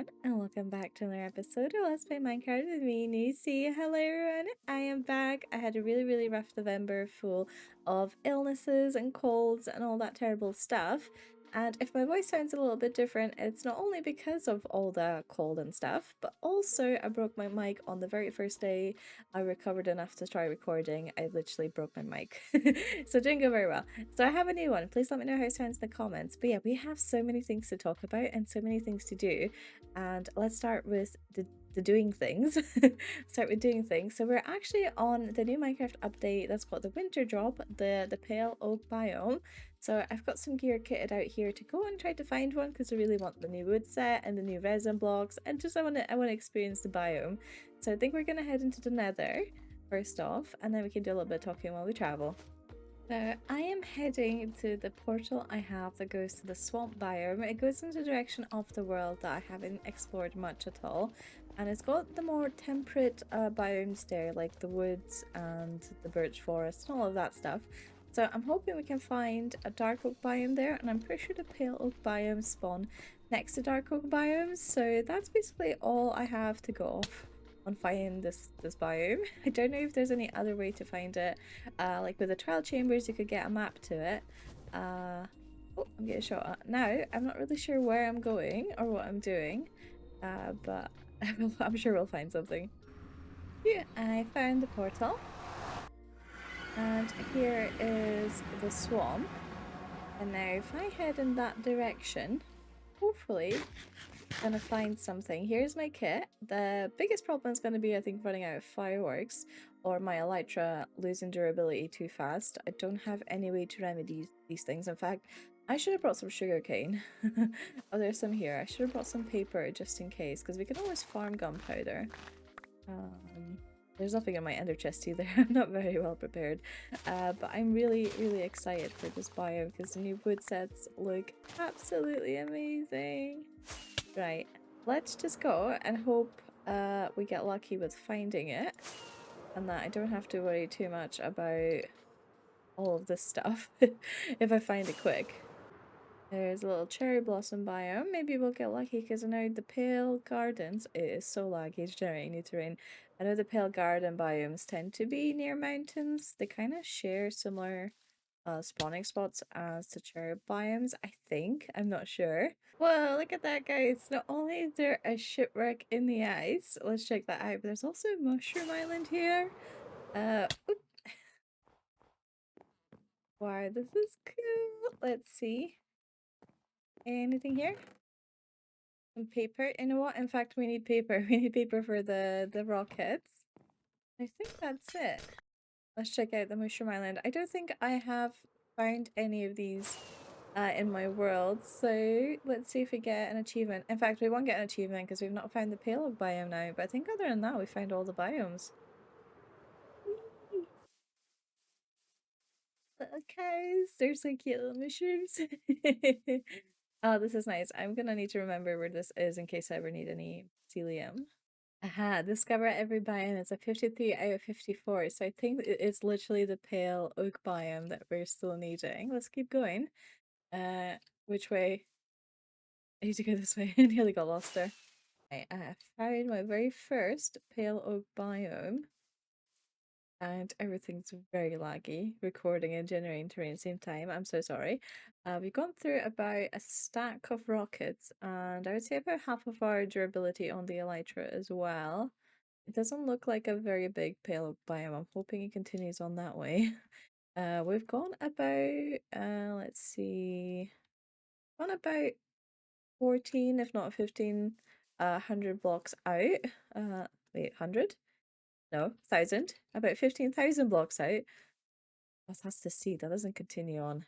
everyone, and welcome back to another episode of Let's Play Minecraft with me, Nisi. Hello everyone, I am back. I had a really rough November full of illnesses and colds and all that terrible stuff. And if my voice sounds a little bit different, it's not only because of all the cold and stuff, but also I broke my mic on the very first day I recovered enough to try recording. I literally broke my mic. So it didn't go very well. So I have a new one. Please let me know how it sounds in the comments. But yeah, we have so many things to talk about and so many things to do. And let's start with the doing things. Start with doing things. So we're actually on the new Minecraft update that's called the winter drop, the pale oak biome. So I've got some gear kitted out here to go and try to find one because I really want the new wood set and the new resin blocks, and just I want to experience the biome. So I think we're gonna head into the nether first off, and then we can do a little bit of talking while we travel. So I am heading to the portal I have that goes to the swamp biome. It goes in the direction of the world that I haven't explored much at all. And it's got the more temperate biomes there, like the woods and the birch forest and all of that stuff. So I'm hoping we can find a dark oak biome there, and I'm pretty sure the pale oak biomes spawn next to dark oak biomes. So that's basically all I have to go off on finding this biome. I don't know if there's any other way to find it. Like with the trial chambers, you could get a map to it. Oh, I'm getting shot at. Now, I'm not really sure where I'm going or what I'm doing, but I'm sure we'll find something. Yeah, I found the portal. And here is the swamp. And now if I head in that direction, hopefully gonna find something. Here's my kit. The biggest problem is going to be, I think, running out of fireworks or my elytra losing durability too fast. I don't have any way to remedy these things. In fact, I should have brought some sugarcane. Oh, there's some here. I should have brought some paper just in case, because we can always farm gunpowder. There's nothing in my ender chest either. I'm not very well prepared. But I'm really excited for this biome because the new wood sets look absolutely amazing. Right, let's just go and hope we get lucky with finding it, and that I don't have to worry too much about all of this stuff if I find it quick. There's a little cherry blossom biome. Maybe we'll get lucky because I know the pale gardens, it is so laggy, it's generating new terrain. I know the pale garden biomes tend to be near mountains. They kind of share similar spawning spots as the cherry biomes, I think. I'm not sure. Whoa, look at that, guys. Not only is there a shipwreck in the ice, let's check that out, but there's also a mushroom island here. Oop. Wow, this is cool. Let's see. Anything here? Some paper. You know what? In fact, we need paper. We need paper for the rockets. I think that's it. Let's check out the mushroom island. I don't think I have found any of these in my world, so let's see if we get an achievement. In fact, we won't get an achievement because we've not found the pale biome now, but I think other than that we found all the biomes. Whee! Little cows, they're so cute, little mushrooms. Oh, this is nice. I'm gonna need to remember where this is in case I ever need any psyllium. Aha, discover every biome is a 53 out of 54, so I think it's literally the pale oak biome that we're still needing. Let's keep going. Which way? I need to go this way. I nearly got lost there. I have found my very first pale oak biome, and everything's very laggy, recording and generating terrain at the same time. I'm so sorry. We've gone through about a stack of rockets, and I would say about half of our durability on the elytra as well. It doesn't look like a very big pale oak biome. I'm hoping it continues on that way. We've gone about, let's see, gone about 14, if not 15, 100 blocks out. Wait, 100? No, 1,000. About 15,000 blocks out. That's the seed. That doesn't continue on.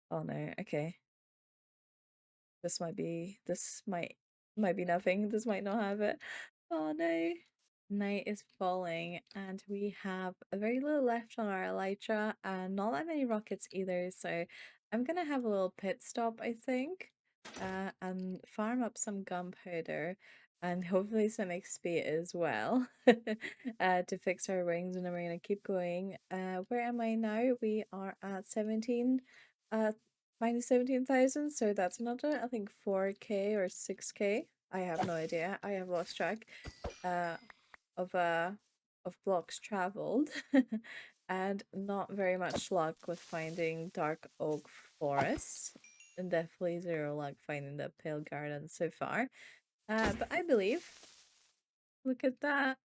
Oh no, okay. This might be nothing. This might not have it. Oh no. Night is falling and we have a very little left on our elytra and not that many rockets either, so I'm gonna have a little pit stop, I think, and farm up some gunpowder and hopefully some XP as well to fix our wings, and then we're gonna keep going. Where am I now? We are at 17 minus 17,000, so that's another, I think, 4k or 6k. I have no idea. I have lost track uh, of uh of blocks traveled, and not very much luck with finding dark oak forests, and definitely zero luck finding the pale garden so far. But I believe. Look at that.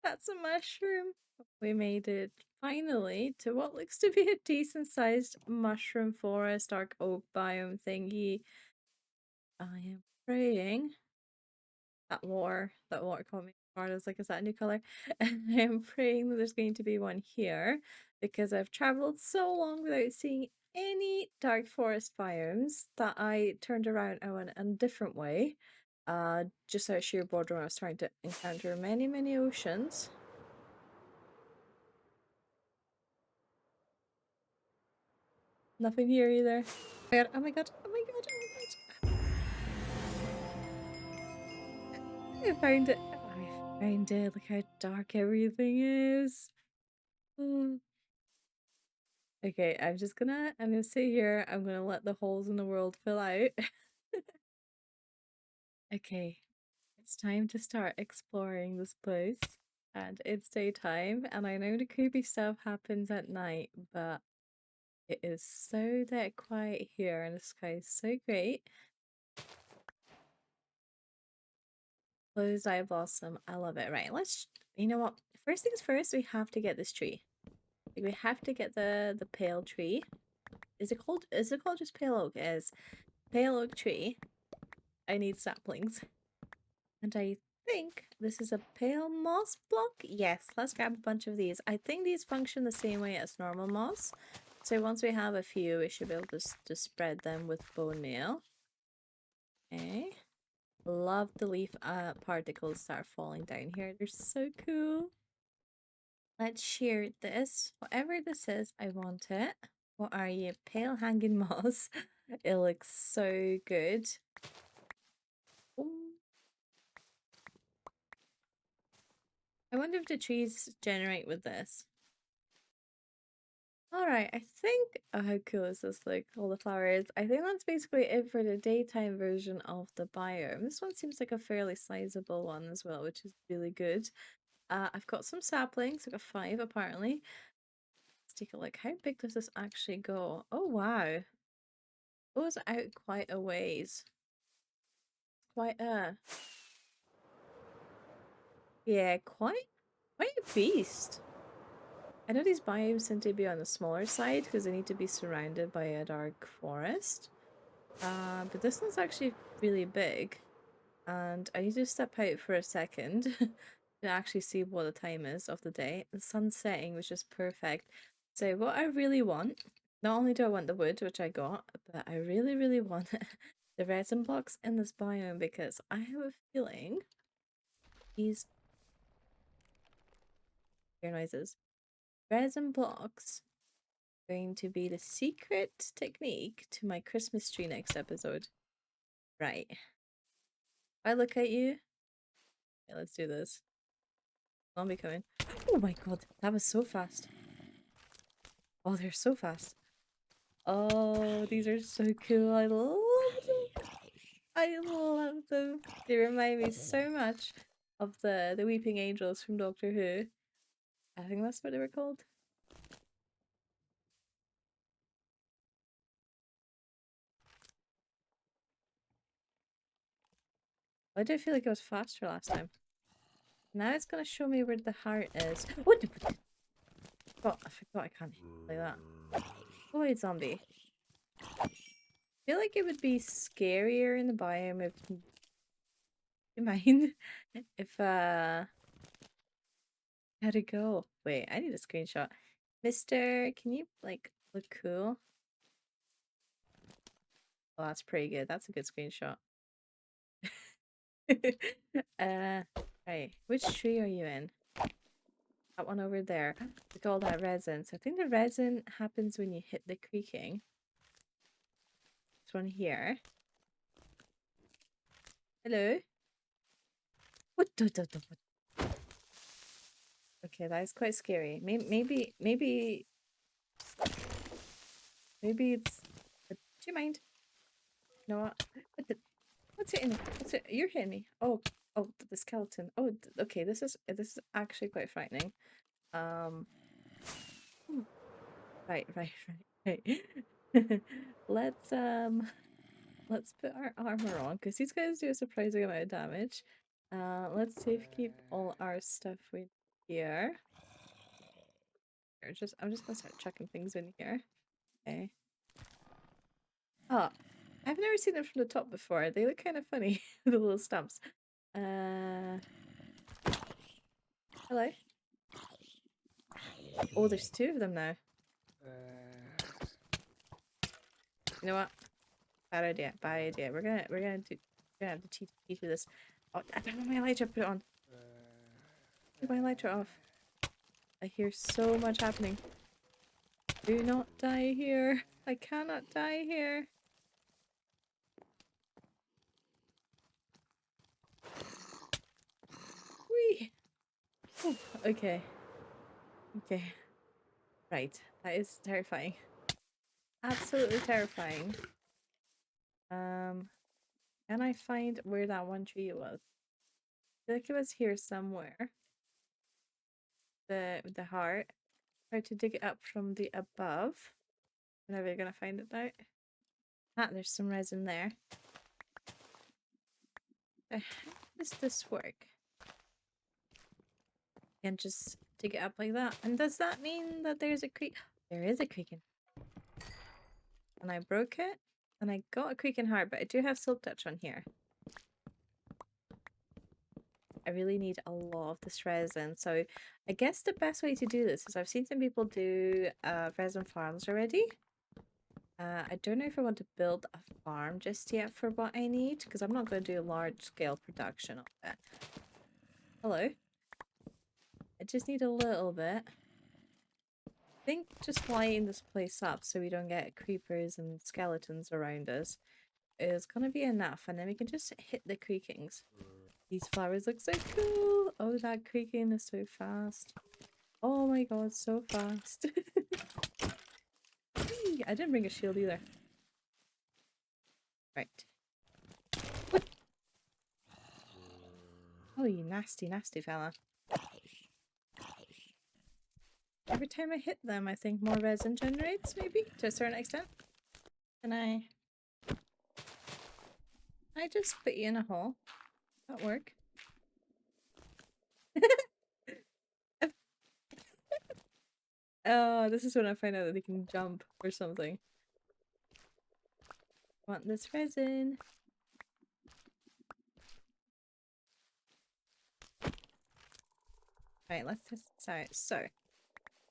That's a mushroom. We made it finally to what looks to be a decent sized mushroom forest, dark oak biome thingy. I am praying that water caught me off guard. I was like, is that a new color? And I am praying that there's going to be one here because I've traveled so long without seeing any dark forest biomes that I turned around and went a different way. Just out sheer boredom, I was trying to encounter many, many oceans. Nothing here either. Oh my god, oh my god, oh my god. I found it. I found it. Look how dark everything is. Mm. Okay, I'm gonna sit here. I'm gonna let the holes in the world fill out. Okay, it's time to start exploring this place. And it's daytime, and I know the creepy stuff happens at night, but it is so dead quiet here, and the sky is so great. Closed eye blossom. I love it. Right, you know what? First things first, we have to get this tree. Like, we have to get the pale tree. Is it called just pale oak? It is pale oak tree. I need saplings. And I think this is a pale moss block. Yes, let's grab a bunch of these. I think these function the same way as normal moss. So once we have a few, we should be able to spread them with bone meal. Okay. Love the leaf particles that are falling down here. They're so cool. Let's shear this. Whatever this is, I want it. What are you? Pale hanging moss. It looks so good. Ooh. I wonder if the trees generate with this. Alright, I think. Oh, how cool is this? Like, all the flowers. I think that's basically it for the daytime version of the biome. This one seems like a fairly sizable one as well, which is really good. I've got some saplings. I've got 5 apparently. Let's take a look. How big does this actually go? Oh, wow. It goes out quite a ways. Quite a. Yeah, quite a beast. I know these biomes tend to be on the smaller side because they need to be surrounded by a dark forest. But this one's actually really big. And I need to step out for a second to actually see what the time is of the day. The sun's setting, which is perfect. So what I really want, not only do I want the wood, which I got, but I really, really want the resin blocks in this biome because I have a feeling these ear noises. Resin blocks going to be the secret technique to my Christmas tree next episode. Right. I look at you. Okay, let's do this. Zombie coming. Oh my god, that was so fast. Oh, they're so fast. Oh, these are so cool. I love them. I love them. They remind me so much of the Weeping Angels from Doctor Who. I think that's what they were called. Why did I feel like it was faster last time? Now it's gonna show me where the heart is. What? I forgot I can't play that. Go ahead, zombie. I feel like it would be scarier in the biome if you mind if how'd it go? Wait, I need a screenshot. Mister, can you like look cool? Oh, that's pretty good. That's a good screenshot. uh right. Which tree are you in? That one over there. Look at all that resin. So I think the resin happens when you hit the creaking. This one here. Hello? What? Okay, that is quite scary. Maybe it's. Do you mind? You know what? What's hitting me? What's it? You're hitting me. Oh, the skeleton. Oh, okay. This is actually quite frightening. Ooh, right. Let's put our armor on because these guys do a surprising amount of damage. Let's safe keep all our stuff in here. I'm just gonna start chucking things in here. Okay. Oh, I've never seen them from the top before. They look kind of funny, the little stumps. Hello. Oh, there's two of them now. You know what? Bad idea. Bad idea. We're gonna have to teach you this. Oh, I don't have my lighter put on. Put my lighter off. I hear so much happening. Do not die here. I cannot die here. Whee! Oh, okay. Okay. Right. That is terrifying. Absolutely terrifying. Can I find where that one tree was? I feel like it was here somewhere. The heart. Try to dig it up from the above. Never gonna find it out. Ah, there's some resin there. How does this work? And just dig it up like that. And does that mean that there's a creek? There is a creaking. And I broke it. And I got a creaking heart, but I do have silk touch on here. I really need a lot of this resin. So I guess the best way to do this is I've seen some people do resin farms already. I don't know if I want to build a farm just yet for what I need, because I'm not going to do a large scale production of it. Hello. I just need a little bit. I think just lighting this place up so we don't get creepers and skeletons around us is going to be enough, and then we can just hit the creakings. These flowers look so cool. Oh, that creaking is so fast. Oh my god, so fast. I didn't bring a shield either. Right. What? Oh, you nasty, nasty fella. Every time I hit them, I think more resin generates, maybe, to a certain extent. Can I just put you in a hole? That work? Oh, this is when I find out that they can jump or something. Want this resin? Right, let's test this out. So,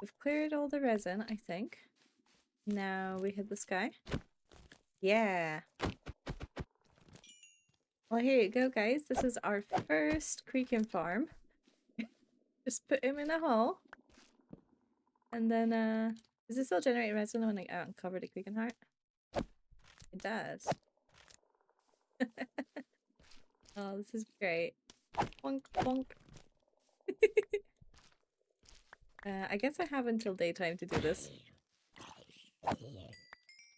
we've cleared all the resin, I think. Now we hit the sky. Yeah. Well, here you go, guys. This is our first creaking farm. Just put him in a hole. And then, does it still generate resin when I uncover the creaking heart? It does. Oh, this is great. Bonk, bonk. I guess I have until daytime to do this.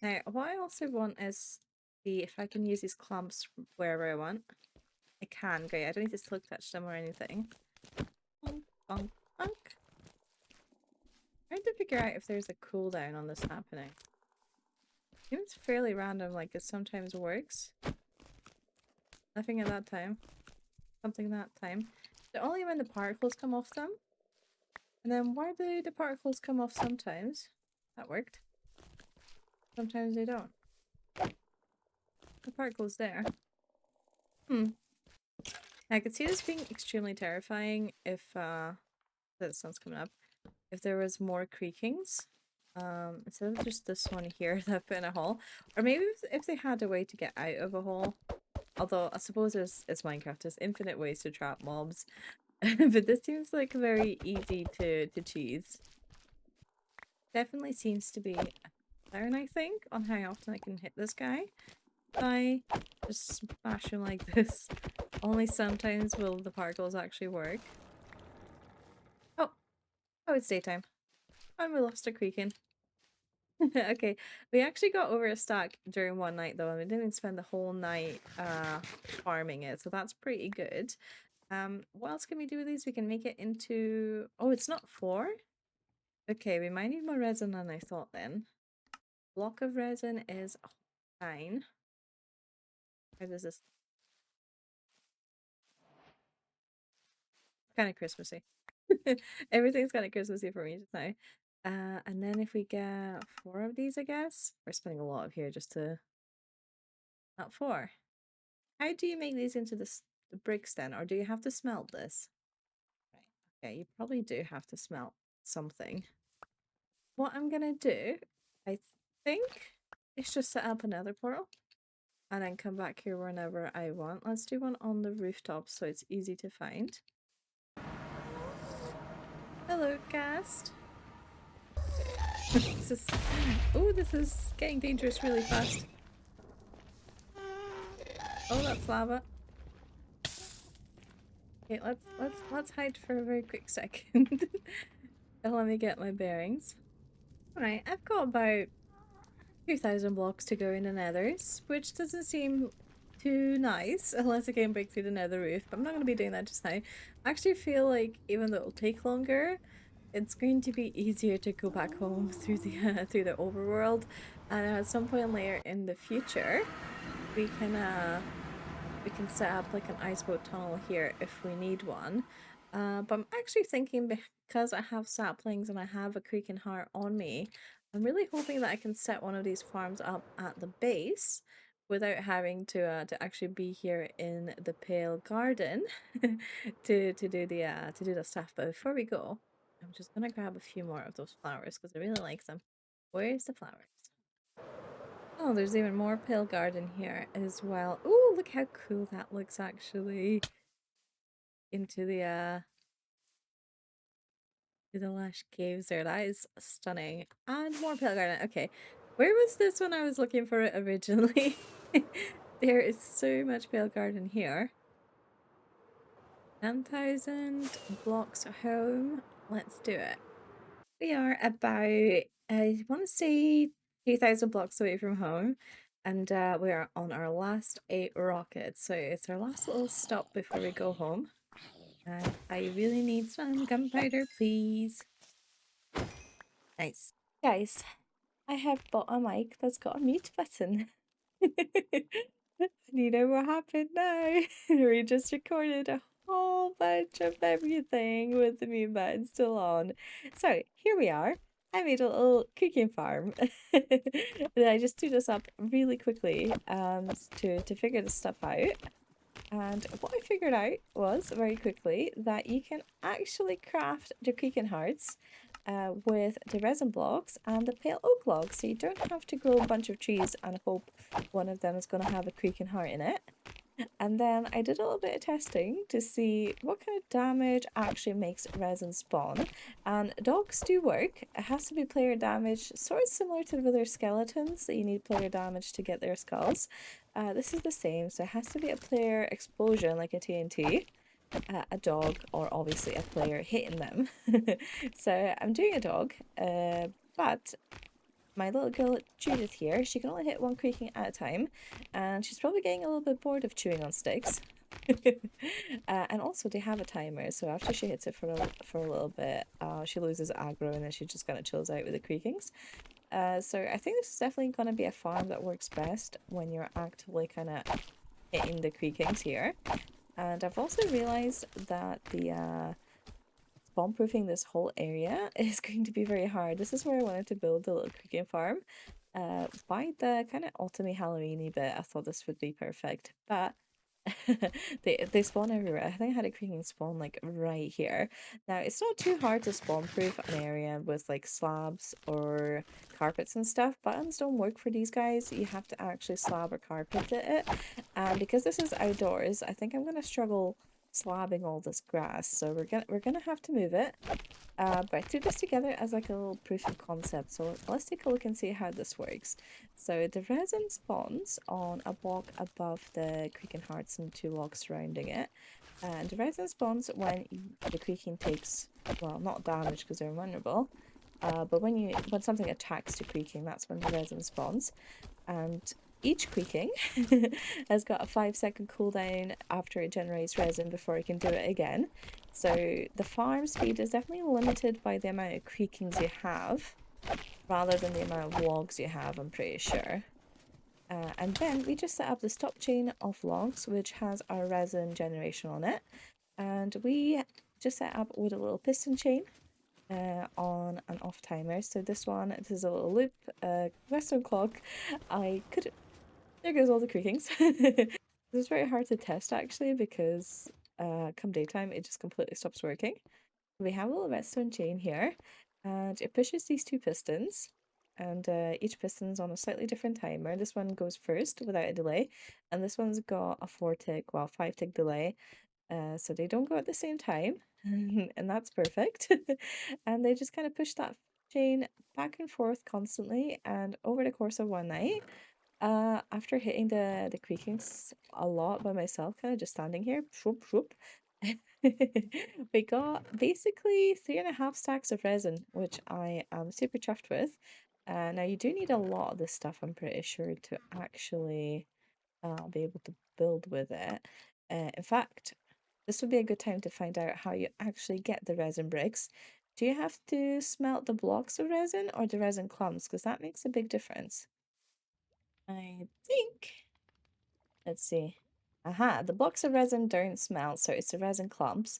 Now, what I also want is if I can use these clumps wherever I want. I can, great. I don't need to silk touch them or anything. Bonk, bonk, bonk. Trying to figure out if there's a cooldown on this happening. It's fairly random, like it sometimes works. Nothing at that time. Something that time. But only when the particles come off them. And then why do the particles come off sometimes? That worked. Sometimes they don't. The particles there. I could see this being extremely terrifying if the sun's coming up. If there was more creakings. Instead of just this one here that I put in a hole. Or maybe if they had a way to get out of a hole. Although I suppose it's Minecraft, there's infinite ways to trap mobs. But this seems like very easy to cheese. Definitely seems to be a pattern, I think, on how often I can hit this guy. I just smash him like this. Only sometimes will the particles actually work. Oh, it's daytime. And we lost a creaking. Okay, we actually got over a stack during one night though, and we didn't spend the whole night farming it, so that's pretty good. What else can we do with these? We can make it into... Oh, it's not 4? Okay, we might need more resin than I thought then. Block of resin is 9. How does this... Kind of Christmassy. Everything's kind of Christmassy for me just now. And then if we get 4 of these, I guess. We're spending a lot of here just to... Not 4. How do you make these into the bricks then? Or do you have to smelt this? Right. Okay, you probably do have to smelt something. What I'm gonna do, I think, is just set up another portal. And then come back here whenever I want. Let's do one on the rooftop so it's easy to find. Hello, cast. This is... Oh, this is getting dangerous really fast. Oh, that's lava. Okay, let's hide for a very quick second. Let me get my bearings. Alright, I've got about 2,000 blocks to go in the nethers, which doesn't seem too nice unless I can break through the nether roof, but I'm not going to be doing that just now. I actually feel like even though it'll take longer, it's going to be easier to go back home through the overworld, and at some point later in the future we can set up like an ice boat tunnel here if we need one. But I'm actually thinking, because I have saplings and I have a creaking heart on me, I'm really hoping that I can set one of these farms up at the base without having to actually be here in the pale garden to do the stuff. But before we go, I'm just gonna grab a few more of those flowers because I really like them. Where's the flowers? Oh, there's even more pale garden here as well. Ooh, look how cool that looks actually. Into the lush caves there. That is stunning. And more pale garden. Okay. Where was this when I was looking for it originally? There is so much pale garden here. 10,000 blocks home. Let's do it. We are about, I want to say 2,000 blocks away from home, and we are on our last 8 rockets, so it's our last little stop before we go home. And I really need some gunpowder, please. Nice. Guys, I have bought a mic that's got a mute button. And you know what happened now? We just recorded a whole bunch of everything with the mute button still on. So here we are. I made a little cooking farm. And I just threw this up really quickly to figure this stuff out. And what I figured out was very quickly that you can actually craft the creaking hearts with the resin blocks and the pale oak logs. So you don't have to grow a bunch of trees and hope one of them is going to have a creaking heart in it. And then I did a little bit of testing to see what kind of damage actually makes resin spawn. And dogs do work. It has to be player damage, sort of similar to the other skeletons that you need player damage to get their skulls. This is the same, so it has to be a player explosion like a TNT. A dog, or obviously a player hitting them. So I'm doing a dog, but my little girl Judith here, she can only hit one creaking at a time, and she's probably getting a little bit bored of chewing on sticks. And also they have a timer, so after she hits it for a little bit, she loses aggro and then she just kind of chills out with the creakings. So I think this is definitely going to be a farm that works best when you're actively kind of hitting the creakings here. And I've also realized that the spawn proofing this whole area is going to be very hard. This is where I wanted to build the little creaking farm. By the kind of autumny Halloweeny bit, I thought this would be perfect, but they spawn everywhere. I think I had a creaking spawn like right here. Now it's not too hard to spawn proof an area with like slabs or carpets and stuff. Buttons don't work for these guys. You have to actually slab or carpet it. And because this is outdoors, I think I'm gonna struggle slabbing all this grass. So we're gonna have to move it. But I threw this together as like a little proof of concept. So let's take a look and see how this works. So the resin spawns on a block above the creaking hearts and 2 logs surrounding it. And the resin spawns when the creaking takes, well, not damage because they're vulnerable. But when something attacks to creaking, that's when the resin spawns. And each creaking has got a 5-second cooldown after it generates resin before it can do it again. So the farm speed is definitely limited by the amount of creakings you have, rather than the amount of logs you have, I'm pretty sure. And then we just set up the stop chain of logs, which has our resin generation on it. And we just set up with a little piston chain on and off timer. So this is a little loop, Western clock. There goes all the creakings. It's very hard to test actually because come daytime it just completely stops working. We have a little redstone chain here and it pushes these two pistons, and each piston's on a slightly different timer. This one goes first without a delay, and this one's got a 4-tick, well, 5-tick delay. So they don't go at the same time, and that's perfect. And they just kind of push that chain back and forth constantly, and over the course of one night, after hitting the creakings a lot by myself, kind of just standing here, shroop, shroop, we got basically 3.5 stacks of resin, which I am super chuffed with. Now you do need a lot of this stuff, I'm pretty sure, to actually be able to build with it. In fact, this would be a good time to find out how you actually get the resin bricks. Do you have to smelt the blocks of resin or the resin clumps? Because that makes a big difference. I think. Let's see. Aha, the blocks of resin don't smelt, so it's the resin clumps.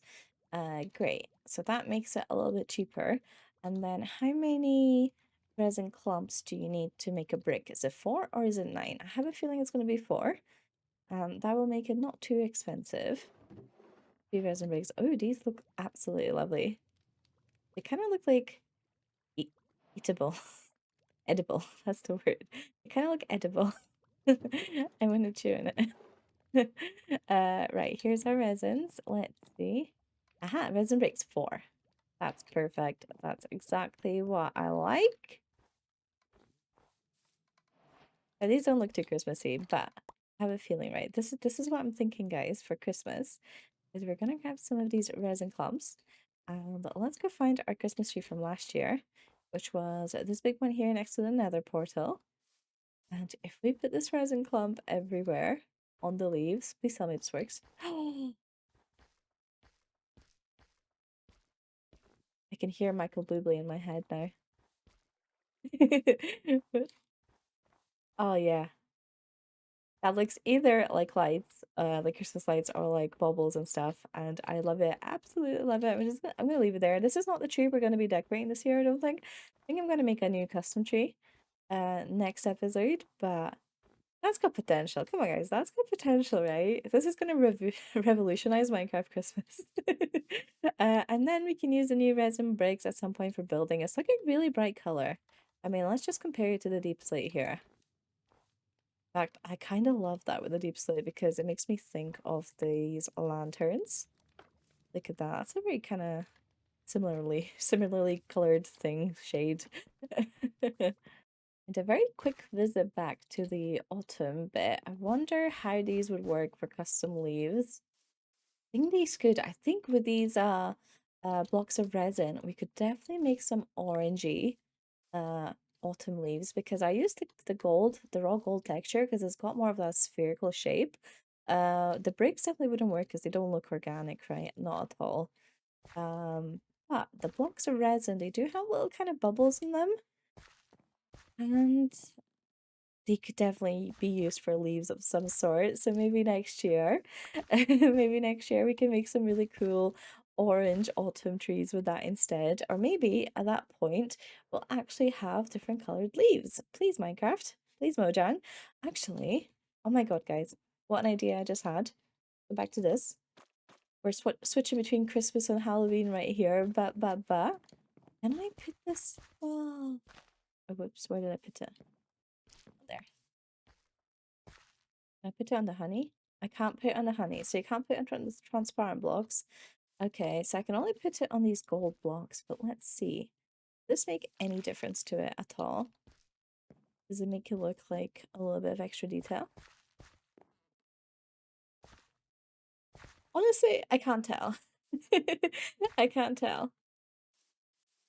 Great. So that makes it a little bit cheaper. And then how many resin clumps do you need to make a brick? Is it 4 or is it 9? I have a feeling it's going to be 4. That will make it not too expensive. 3 resin bricks. Oh, these look absolutely lovely. They kind of look like eatable. Edible. That's the word. They kind of look edible. I'm going to chew in it. Right, here's our resins. Let's see. Aha, resin bricks 4. That's perfect. That's exactly what I like. Now, these don't look too Christmassy, but I have a feeling, right? This is what I'm thinking, guys, for Christmas. Is we're gonna grab some of these resin clumps. And let's go find our Christmas tree from last year, which was this big one here next to the nether portal. And if we put this resin clump everywhere on the leaves, please tell me this works. I can hear Michael Bublé in my head now. Oh yeah. That looks either like lights, like Christmas lights, or like bubbles and stuff, and I love it. Absolutely love it. I'm gonna leave it there. This is not the tree we're gonna be decorating this year, I don't think. I think I'm gonna make a new custom tree next episode, but that's got potential. Come on, guys, that's got potential, right? This is gonna revolutionize Minecraft Christmas. And then we can use the new resin bricks at some point for building. It's like a really bright color. I mean, let's just compare it to the deep slate here. In fact, I kind of love that with the deep slate because it makes me think of these lanterns. Look at that. That's a very kind of similarly colored thing, shade. And a very quick visit back to the autumn bit. I wonder how these would work for custom leaves. I think these could. I think with these blocks of resin, we could definitely make some orangey uh autumn leaves, because I used the raw gold texture because it's got more of that spherical shape. The bricks definitely wouldn't work because they don't look organic, right? Not at all. But the blocks of resin, they do have little kind of bubbles in them, and they could definitely be used for leaves of some sort. So maybe next year, maybe next year we can make some really cool orange autumn trees with that instead. Or maybe at that point, we'll actually have different colored leaves. Please, Minecraft. Please, Mojang. Actually, oh my god, guys, what an idea I just had. Go back to this. We're switching between Christmas and Halloween right here. But. Can I put this? Oh, whoops, where did I put it? There. Can I put it on the honey? I can't put it on the honey, so you can't put it on the transparent blocks. Okay, so I can only put it on these gold blocks, but let's see. Does this make any difference to it at all? Does it make it look like a little bit of extra detail? Honestly, I can't tell. I can't tell.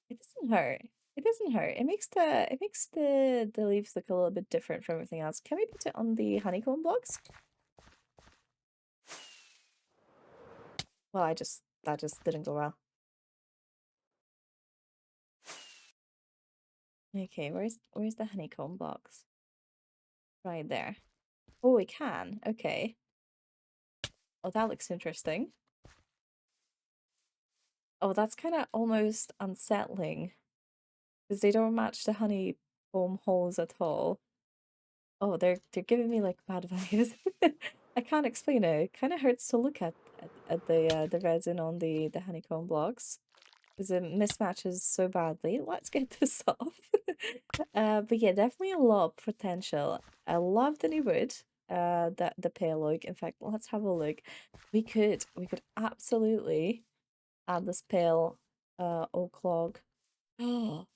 It doesn't hurt. It doesn't hurt. It makes the leaves look a little bit different from everything else. Can we put it on the honeycomb blocks? Well, that just didn't go well. Okay, where's the honeycomb blocks? Right there. Oh, we can. Okay. Oh, that looks interesting. Oh, that's kind of almost unsettling because they don't match the honeycomb holes at all. Oh, they're giving me like bad vibes. I can't explain it. It kind of hurts to look at the resin on the honeycomb blocks because it mismatches so badly. Let's get this off. But yeah, definitely a lot of potential. I love the new wood. The pale look. In fact, let's have a look. We could absolutely add this pale oak log. Oh,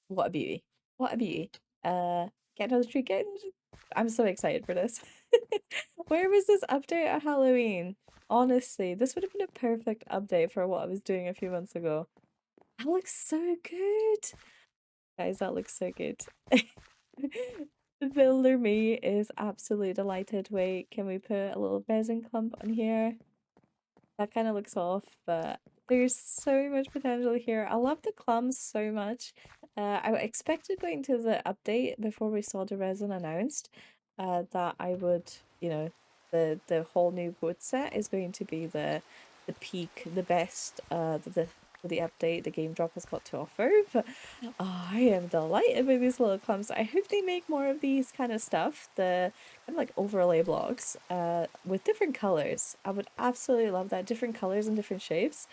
what a beauty. What a beauty. Get another tree, get another... I'm so excited for this. Where was this update at Halloween? Honestly, this would have been a perfect update for what I was doing a few months ago. That looks so good. Guys, that looks so good. The builder me is absolutely delighted. Wait, can we put a little resin clump on here? That kind of looks off, but there's so much potential here. I love the clumps so much. I expected going to the update before we saw the resin announced, that I would, the whole new wood set is going to be the peak, the best, the update the game drop has got to offer. But oh, I am delighted with these little clumps. I hope they make more of these kind of stuff. The kind of like overlay blocks with different colors. I would absolutely love that. Different colors and different shapes.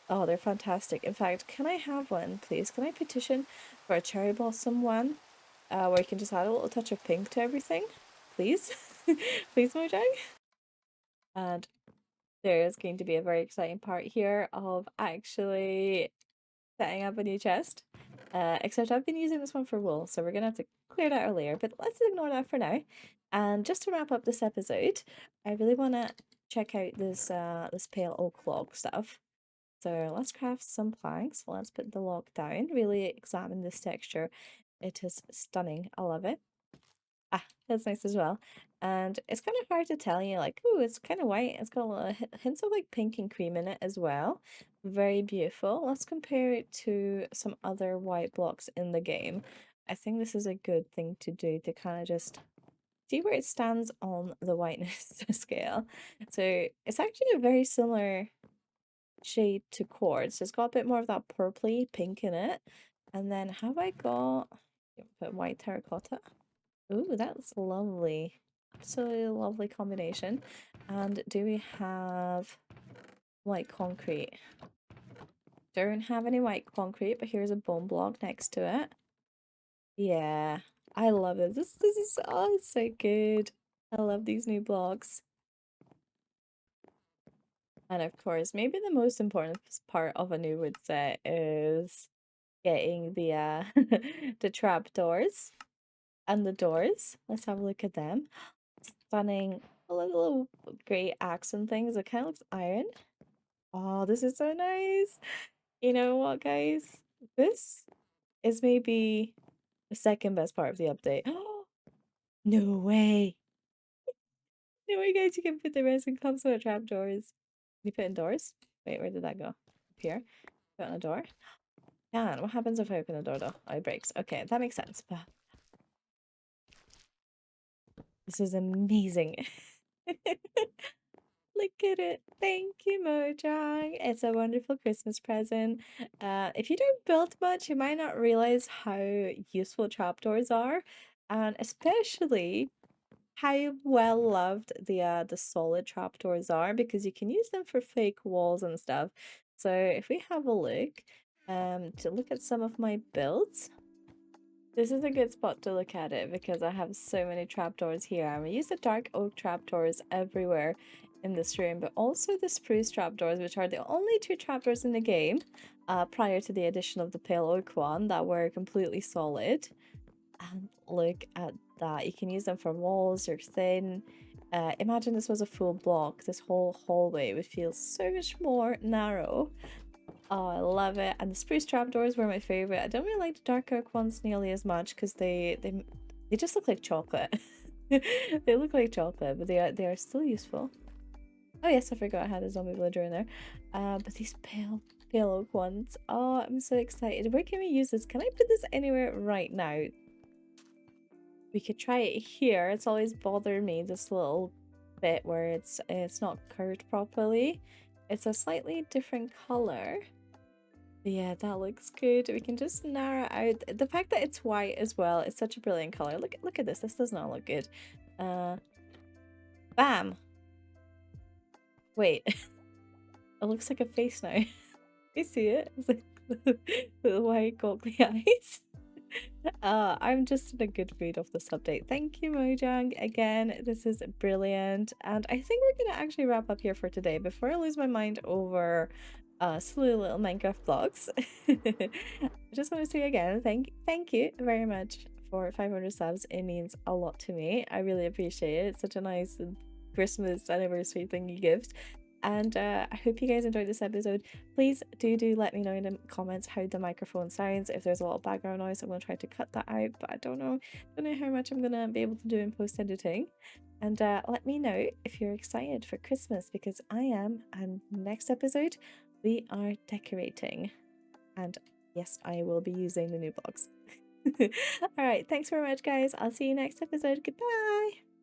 Oh, they're fantastic. In fact, can I have one, please? Can I petition for a cherry blossom one where you can just add a little touch of pink to everything? Please? Please, Mojang? And there is going to be a very exciting part here of actually setting up a new chest. Except I've been using this one for wool, so we're gonna have to clear that earlier, but let's ignore that for now. And just to wrap up this episode, I really wanna check out this pale oak log stuff. So let's craft some planks. Let's put the log down, really examine this texture. It is stunning. I love it. Ah, that's nice as well. And it's kind of hard to tell you, like, ooh, it's kind of white. It's got a little hints of like pink and cream in it as well. Very beautiful. Let's compare it to some other white blocks in the game. I think this is a good thing to do to kind of just see where it stands on the whiteness scale. So it's actually a very similar shade to quartz. It's got a bit more of that purpley pink in it. And then have I got put white terracotta? Ooh, that's lovely. Absolutely lovely combination. And do we have white concrete? Don't have any white concrete, but here's a bone block next to it. Yeah, I love it. This is oh, it's so good. I love these new blocks. And of course, maybe the most important part of a new wood set is getting the the trapdoors and the doors. Let's have a look at them. Stunning little grey accent things. It kind of looks iron. Oh, this is so nice. You know what, guys? This is maybe the second best part of the update. No way. No way, guys. You can put the resin clumps on the trapdoors. Can you put in doors? Wait, where did that go? Up here? Put on a door? Yeah, what happens if I open the door though? Oh, it breaks. Okay, that makes sense. But this is amazing. Look at it. Thank you, Mojang. It's a wonderful Christmas present. If you don't build much, you might not realize how useful trapdoors are, and especially how well loved the solid trapdoors are because you can use them for fake walls and stuff. So if we have a look, to look at some of my builds. This is a good spot to look at it because I have so many trapdoors here. I'm gonna use the dark oak trapdoors everywhere in this room, but also the spruce trapdoors, which are the only two trapdoors in the game, prior to the addition of the pale oak one that were completely solid. And look at that. You can use them for walls or thin. Imagine this was a full block. This whole hallway would feel so much more narrow. Oh, I love it. And the spruce trapdoors were my favorite. I don't really like the dark oak ones nearly as much because they just look like chocolate. They look like chocolate, but they are still useful. Oh yes, I forgot I had a zombie villager in there. But these pale oak ones. Oh, I'm so excited. Where can we use this? Can I put this anywhere right now? We could try it here. It's always bothered me, this little bit where it's not curved properly. It's a slightly different color. Yeah, that looks good. We can just narrow out the fact that it's white as well. It's such a brilliant color. Look at this. This does not look good. Bam. Wait. It looks like a face now. You see it? It's like the white goggly eyes. I'm just in a good mood of this update. Thank you, Mojang. Again, this is brilliant. And I think we're gonna actually wrap up here for today before I lose my mind over silly little Minecraft vlogs. I just want to say again, thank you very much for 500 subs. It means a lot to me. I really appreciate it. It's such a nice Christmas anniversary thing you gift. And I hope you guys enjoyed this episode. Please do let me know in the comments how the microphone sounds. If there's a lot of background noise, I'm going to try to cut that out, but I don't know how much I'm going to be able to do in post editing. And let me know if you're excited for Christmas, because I am. And next episode, we are decorating. And yes, I will be using the new blocks. All right, thanks very much, guys. I'll see you next episode. Goodbye.